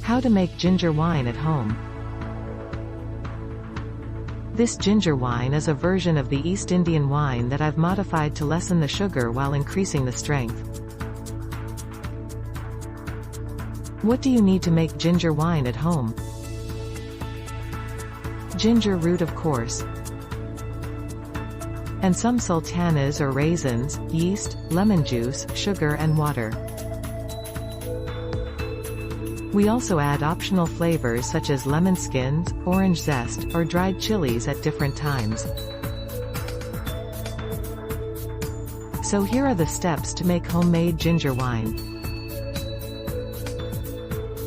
How to make ginger wine at home. This ginger wine is a version of the East Indian wine that I've modified to lessen the sugar while increasing the strength. What do you need to make ginger wine at home? Ginger root, of course, and some sultanas or raisins, yeast, lemon juice, sugar and water. We also add optional flavors such as lemon skins, orange zest, or dried chilies at different times. So here are the steps to make homemade ginger wine.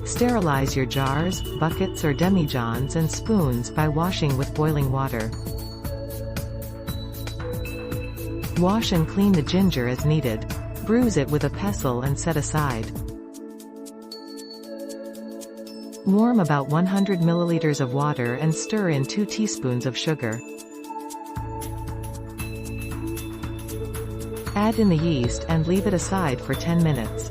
Sterilize your jars, buckets or demijohns and spoons by washing with boiling water. Wash and clean the ginger as needed. Bruise it with a pestle and set aside. Warm about 100 milliliters of water and stir in 2 teaspoons of sugar. Add in the yeast and leave it aside for 10 minutes.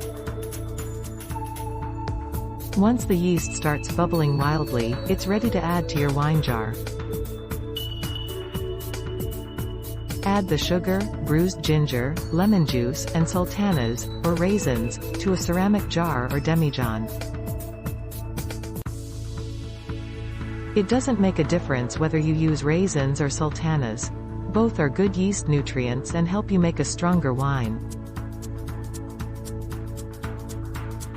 Once the yeast starts bubbling wildly, it's ready to add to your wine jar. Add the sugar, bruised ginger, lemon juice, and sultanas, or raisins, to a ceramic jar or demijohn. It doesn't make a difference whether you use raisins or sultanas. Both are good yeast nutrients and help you make a stronger wine.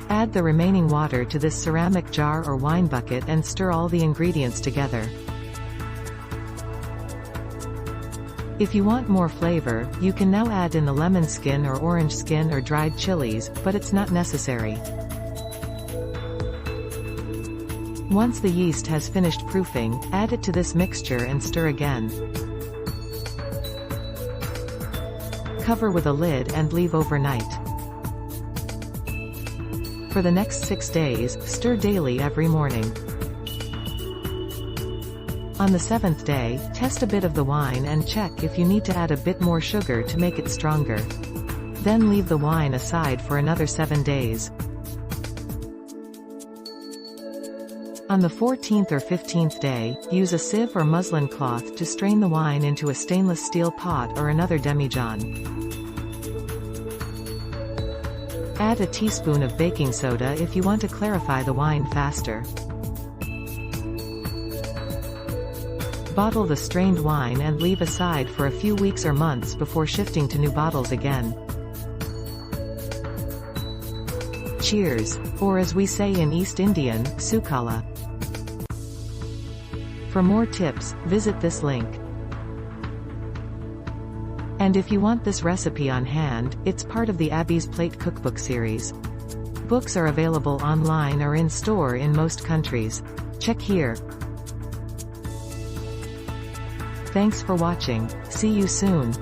Add the remaining water to this ceramic jar or wine bucket and stir all the ingredients together. If you want more flavor, you can now add in the lemon skin or orange skin or dried chilies, but it's not necessary. Once the yeast has finished proofing, add it to this mixture and stir again. Cover with a lid and leave overnight. For the next 6 days, stir daily every morning. On the 7th day, test a bit of the wine and check if you need to add a bit more sugar to make it stronger. Then leave the wine aside for another 7 days. On the 14th or 15th day, use a sieve or muslin cloth to strain the wine into a stainless steel pot or another demijohn. Add a teaspoon of baking soda if you want to clarify the wine faster. Bottle the strained wine and leave aside for a few weeks or months before shifting to new bottles again. Cheers, or as we say in East Indian, Sukala. For more tips, visit this link. And if you want this recipe on hand, it's part of the Abby's Plate cookbook series. Books are available online or in store in most countries. Check here. Thanks for watching. See you soon.